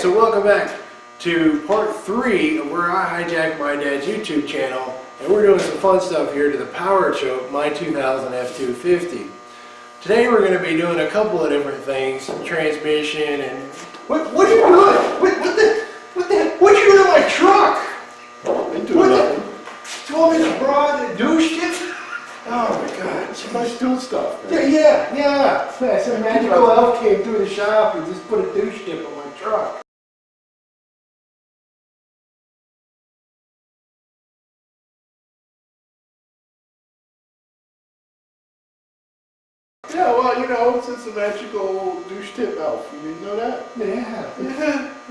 so welcome back to part 3 of where I hijacked my dad's YouTube channel, and we're doing some fun stuff here to the Powerstroke, my 2000 F250. Today we're going to be doing a couple of different things, transmission and... What are you doing? What are you doing to my truck? Doing nothing. You want me to broad douche it? Oh my god. Somebody's doing stuff. Yeah. Some magical elf came through the shop and just put a douche tip on my truck. Yeah, well, you know, it's a magical douche tip elf. You didn't know that? Yeah. You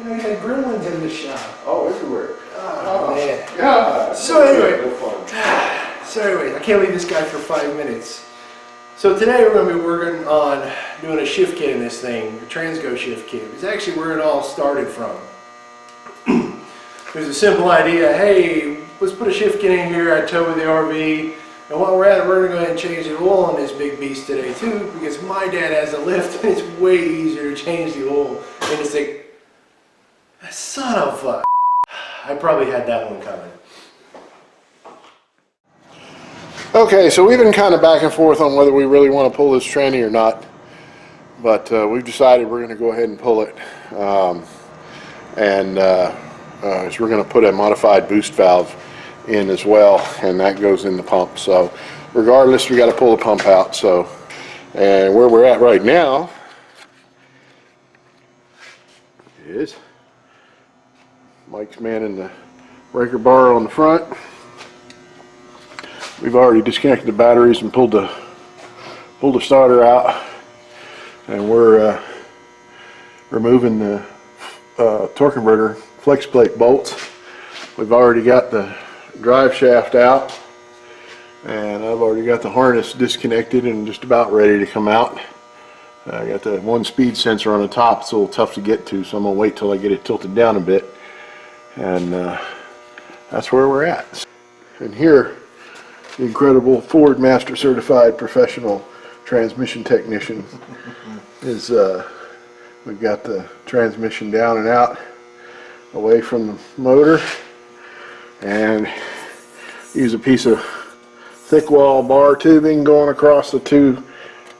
know, you had gremlins in the shop. Oh, everywhere. Oh man. Yeah. So anyway, I can't leave this guy for 5 minutes. So today we're going to be working on doing a shift kit in this thing, a TransGo shift kit. It's actually where it all started from. There's a simple idea, hey, let's put a shift kit in here, I tow with the RV, and while we're at it, we're going to go ahead and change the oil on this big beast today too, because my dad has a lift and it's way easier to change the oil. And it's like, son of a... I probably had that one coming. Okay, so we've been kind of back and forth on whether we really want to pull this tranny or not, but we've decided we're going to go ahead and pull it, so we're going to put a modified boost valve in as well, and that goes in the pump. So regardless, we got to pull the pump out. So, and where we're at right now is Mike's manning the breaker bar on the front. We've already disconnected the batteries and pulled the starter out, and we're removing the torque converter flex plate bolts. We've already got the drive shaft out, and I've already got the harness disconnected and just about ready to come out. I got the one speed sensor on the top. It's a little tough to get to, so I'm gonna wait till I get it tilted down a bit, and that's where we're at. And here, the incredible Ford Master Certified Professional Transmission Technician is, we've got the transmission down and out away from the motor, and use a piece of thick wall bar tubing going across the two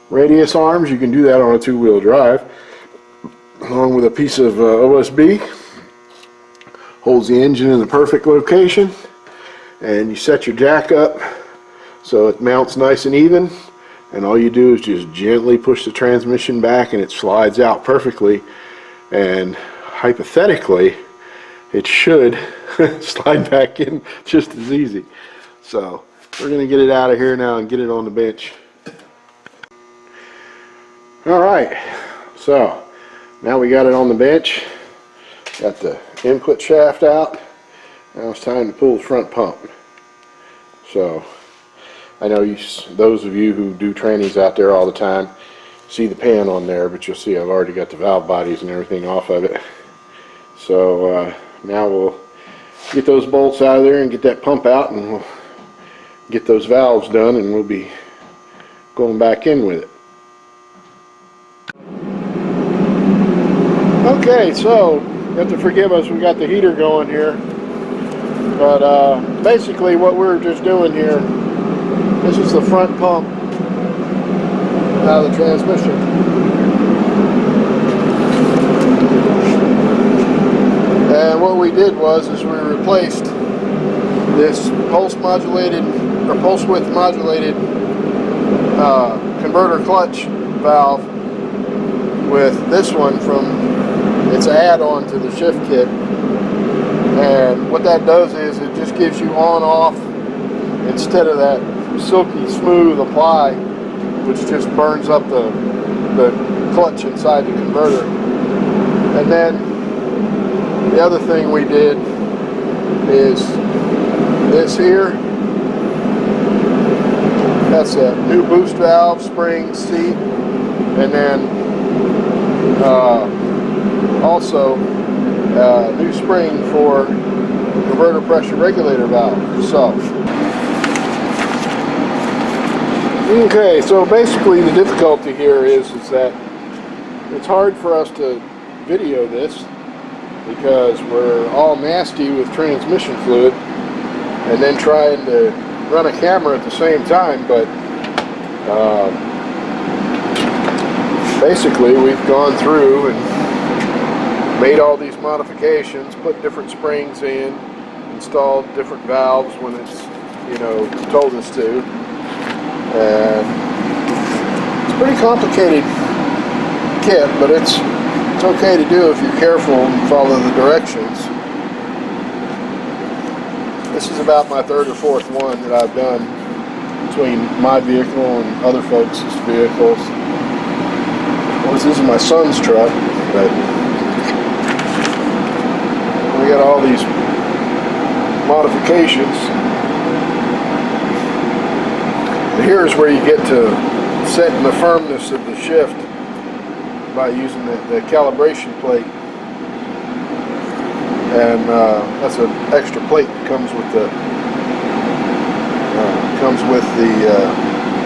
radius arms. You can do that on a two-wheel drive, along with a piece of OSB. Holds the engine in the perfect location, and you set your jack up so it mounts nice and even, and all you do is just gently push the transmission back and it slides out perfectly, and hypothetically it should slide back in just as easy. So we're going to get it out of here now and get it on the bench. Alright, so now we got it on the bench, got the input shaft out. Now it's time to pull the front pump. So I know those of you who do trannies out there all the time see the pan on there, but you'll see I've already got the valve bodies and everything off of it. So now we'll get those bolts out of there and get that pump out, and we'll get those valves done, and we'll be going back in with it. Okay, so you have to forgive us, we got the heater going here, but basically what we're just doing here, this is the front pump out of the transmission. And what we did was we replaced this pulse width modulated converter clutch valve with this one from its add-on to the shift kit. And what that does is it just gives you on-off instead of that silky smooth apply, which just burns up the clutch inside the converter. And then the other thing we did is this here. That's a new boost valve, spring, seat, and then also a new spring for converter pressure regulator valve. So okay, so basically the difficulty here is that it's hard for us to video this because we're all nasty with transmission fluid and then trying to run a camera at the same time. But basically we've gone through and made all these modifications, put different springs in, installed different valves when it's, you know, told us to, and it's a pretty complicated kit, but it's okay to do if you're careful and follow the directions. This is about my third or fourth one that I've done between my vehicle and other folks' vehicles. Of course, this is my son's truck, but we got all these modifications. And here's where you get to setting the firmness of the shift by using the calibration plate, and that's an extra plate that comes with the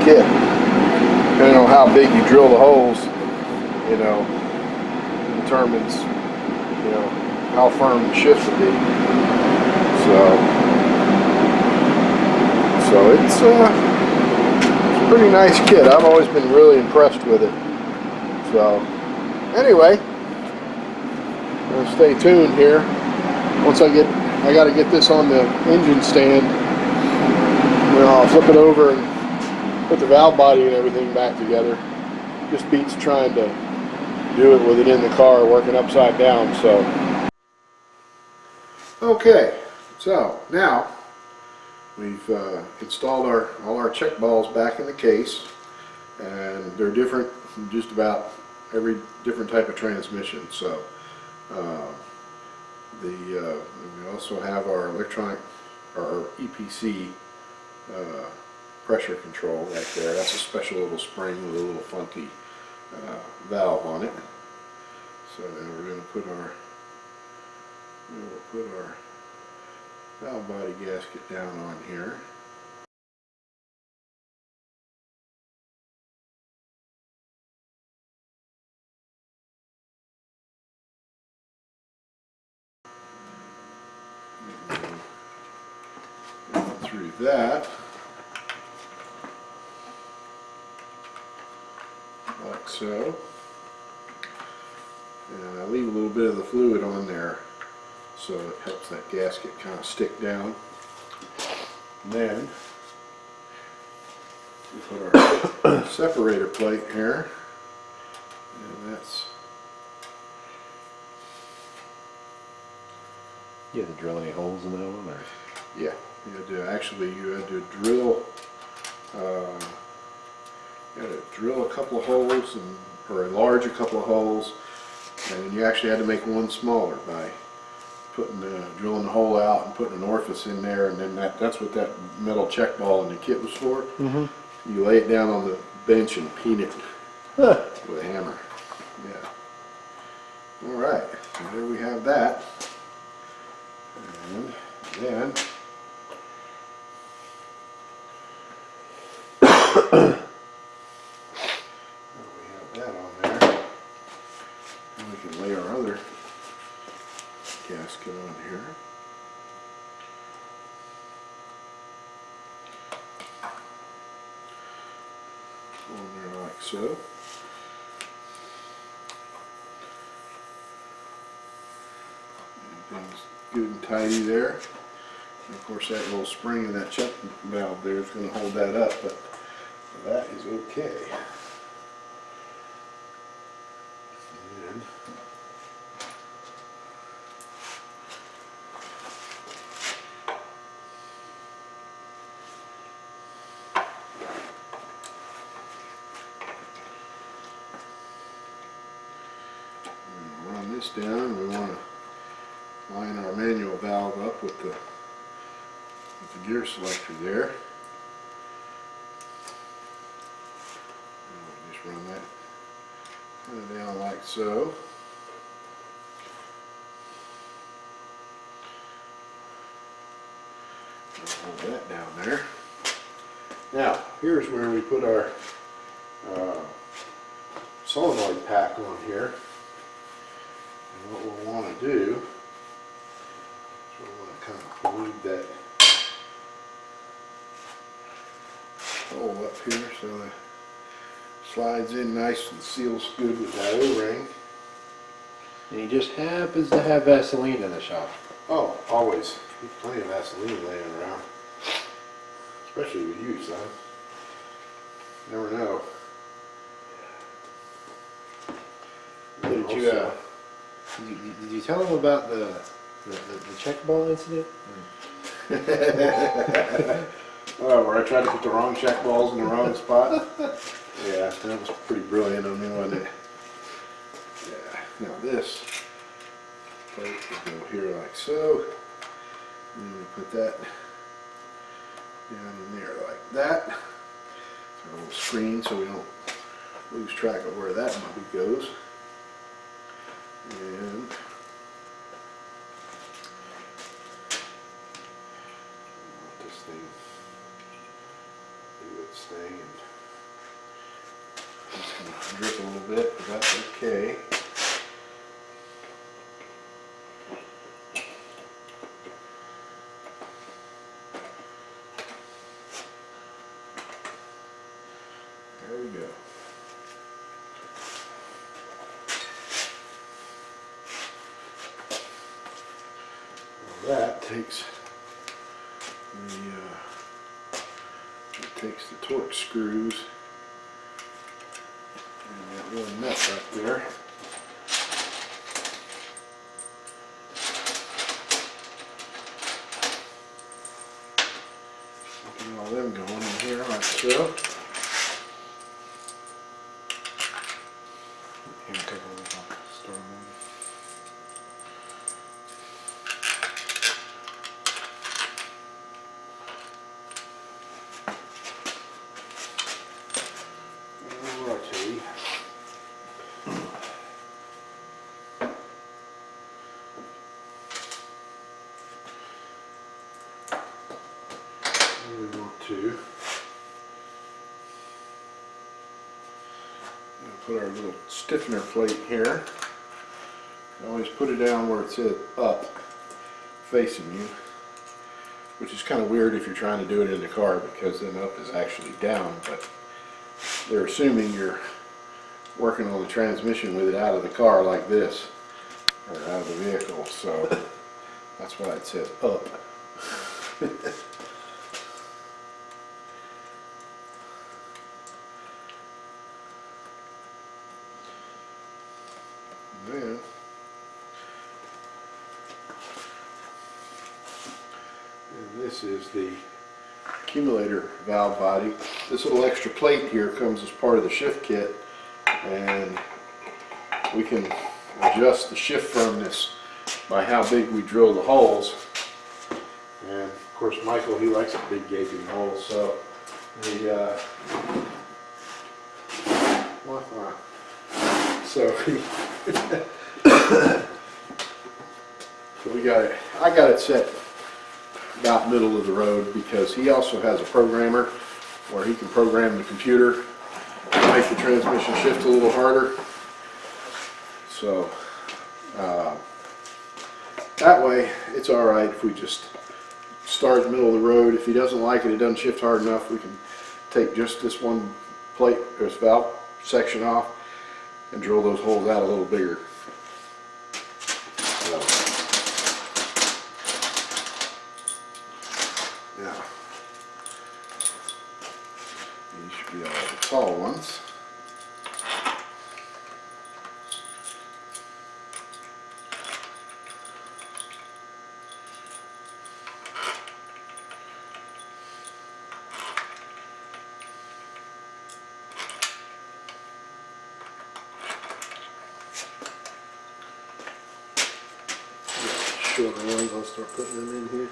kit. Depending on how big you drill the holes, you know, determines, you know, how firm the shift will be. So it's a pretty nice kit. I've always been really impressed with it. So anyway, stay tuned here. Once I got to get this on the engine stand, you know, I'll flip it over and put the valve body and everything back together. Just beats trying to do it with it in the car working upside down. So okay, so now we've installed all our check balls back in the case, and they're different from just about every different type of transmission. So we also have our electronic, our EPC pressure control right there. That's a special little spring with a little funky valve on it. So now we're going to put our valve body gasket down on here. Through that, like so, and I leave a little bit of the fluid on there so it helps that gasket kind of stick down. And then we put our separator plate here, and that's, You had to drill any holes in that one, or? yeah, you had to drill a couple of holes, or enlarge a couple of holes, and you actually had to make one smaller by drilling the hole out and putting an orifice in there, and then that's what that metal check ball in the kit was for. Mm-hmm. You lay it down on the bench and peen it with a hammer. Yeah. All right, so there we have that, and then we have that on there, and we can lay our other gasket on here. On there like so. Everything's good and tidy there. And of course that little spring in that check valve there is going to hold that up, but that is okay. And run this down. We want to line our manual valve up with the gear selector there. And we'll just run that kind of down like so. Hold that down there. Now, here's where we put our solenoid pack on here. And what we'll want to do need that hole up here so it slides in nice and seals good with that O-ring. And he just happens to have Vaseline in the shop. Oh, always. Plenty of Vaseline laying around. Especially with you, son. Never know. Did you tell him about the check ball incident? Oh, where I tried to put the wrong check balls in the wrong spot? Yeah, that was pretty brilliant on me, wasn't it? Yeah, now this plate will go here like so. And then we put that down in there like that. It's our little screen so we don't lose track of where that puppy goes. And let this thing do its thing. And it's going to drip a little bit, but that's okay. There we go. That takes the torque screws and that little nut right there. Get all them going in here like so. Here, take a little store one. Alrighty. We want to put our little stiffener plate here. Always put it down where it's up, facing you, which is kind of weird if you're trying to do it in the car because then up is actually down, but they're assuming you're working on the transmission with it out of the car like this, or out of the vehicle, so that's why it says up. Then, and this is the accumulator valve body. This little extra plate here comes as part of the shift kit, and we can adjust the shift firmness by how big we drill the holes. And of course Michael, he likes a big gaping hole, so the so we got it. I got it set about middle of the road because he also has a programmer where he can program the computer to make the transmission shift a little harder. So that way it's all right if we just start in the middle of the road. If he doesn't like it, it doesn't shift hard enough, we can take just this one plate, this valve section off and drill those holes out a little bigger. So, yeah, these should be all the tall ones. Shorter ones, I'll start putting them in here.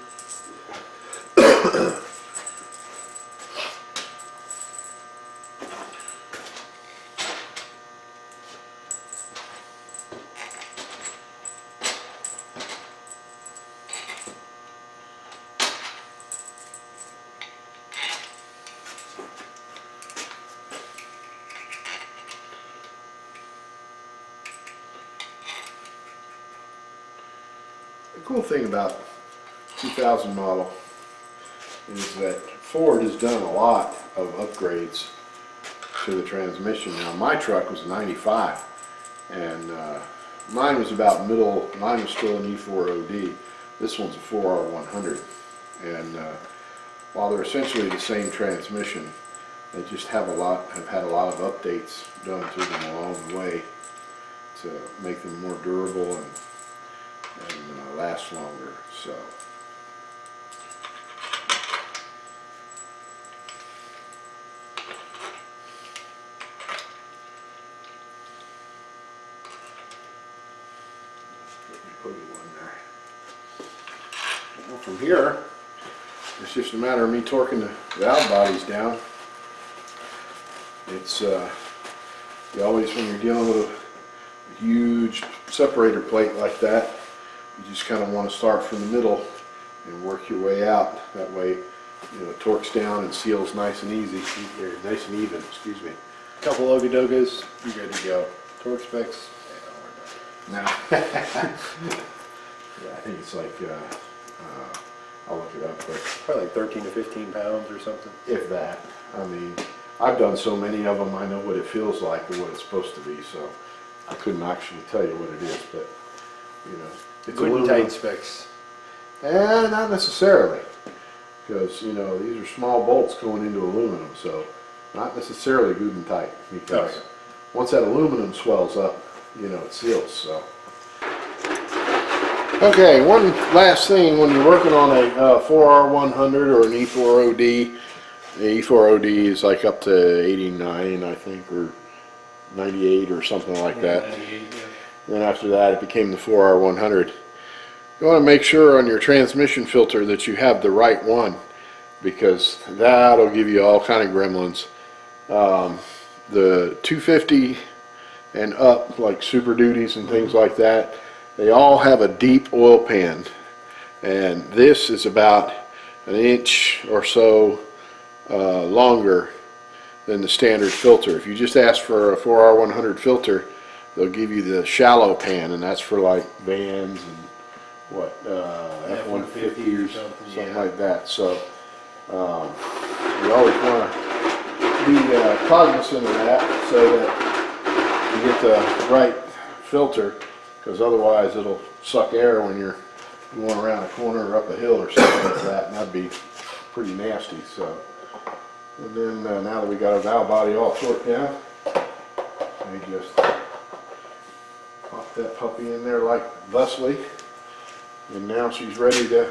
The cool thing about 2000 model is that Ford has done a lot of upgrades to the transmission. Now my truck was a 95 and mine was about middle, mine was still an E4OD. This one's a 4R100 and while they're essentially the same transmission, they just have had a lot of updates done to them along the way to make them more durable and last longer. So put you one there. Well, from here, it's just a matter of me torquing the valve bodies down. It's you always, when you're dealing with a huge separator plate like that, you just kind of want to start from the middle and work your way out. That way, you know, it torques down and seals nice and easy, or nice and even. Excuse me. Couple okie-dokies, you're good to go. Torque specs, Now, yeah, I think it's like I'll look it up, but probably like 13 to 15 pounds or something. if that. I mean, I've done so many of them, I know what it feels like and what it's supposed to be, so I couldn't actually tell you what it is, but, you know. It's Good and aluminum. tight specs. Not necessarily, because, you know, these are small bolts going into aluminum, so not necessarily good and tight, because Oh, yeah. once that aluminum swells up, you know, it seals, so. Okay, one last thing, when you're working on a 4R100 or an E4OD, the E4OD is like up to 89, I think, or 98 or something like that. 98, yeah. Then after that, it became the 4R100. You want to make sure on your transmission filter that you have the right one, because that'll give you all kind of gremlins. The 250 and up, like Super Duties and things like that, they all have a deep oil pan, and this is about an inch or so longer than the standard filter. If you just ask for a 4R100 filter, they'll give you the shallow pan, and that's for like vans and what, F-150 or something yeah. like that. So you always want to be cognizant of that so that you get the right filter, because otherwise it'll suck air when you're going around a corner or up a hill or something like that, and that'd be pretty nasty. So, and then now that we got our valve body all torqued down, we just pop that puppy in there like thusly, and now she's ready to,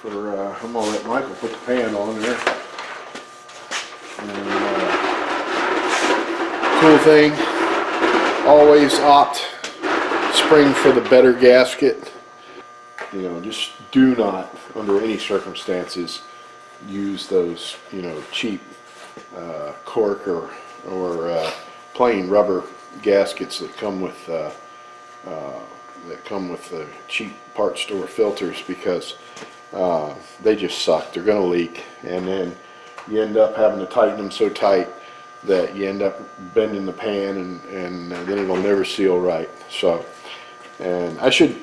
I'm gonna let Michael put the pan on there. And cool thing, always opt spring for the better gasket. You know, just do not, under any circumstances, use those, you know, cheap cork or plain rubber gaskets that come with the cheap part store filters, because they just suck. They're going to leak, and then you end up having to tighten them so tight that you end up bending the pan, and then it'll never seal right. So, and I should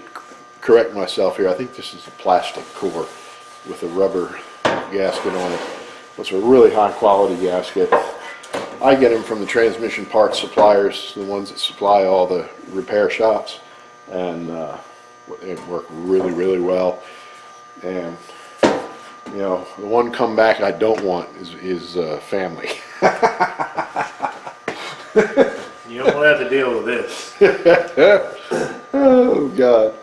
correct myself here. I think this is a plastic core with a rubber gasket on it. It's a really high quality gasket. I get them from the transmission parts suppliers, the ones that supply all the repair shops, and it worked really, really well. And you know, the one comeback I don't want is family. You don't have to deal with this. Oh God.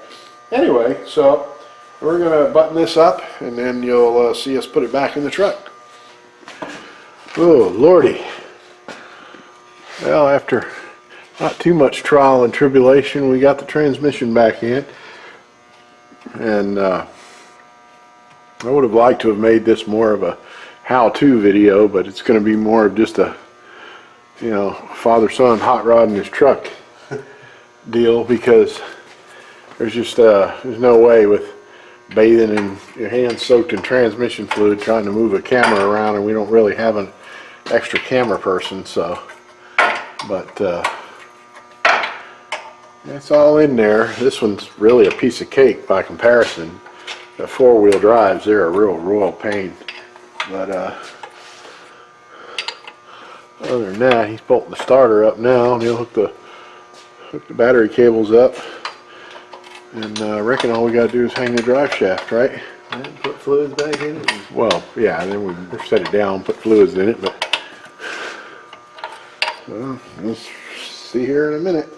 Anyway, so we're gonna button this up, and then you'll see us put it back in the truck. Oh Lordy. Well, after not too much trial and tribulation, we got the transmission back in, and I would have liked to have made this more of a how-to video, but it's going to be more of just a, you know, father-son hot rod in his truck deal, because there's just there's no way with bathing in your hands soaked in transmission fluid trying to move a camera around, and we don't really have an extra camera person, so, but it's all in there. This one's really a piece of cake by comparison. the four-wheel drives, they're a real royal pain. But other than that, he's bolting the starter up now, and he'll hook the battery cables up. And I reckon all we gotta do is hang the drive shaft, right? And put fluids back in it. Well, yeah, and then we set it down, put fluids in it, but well, we'll see here in a minute.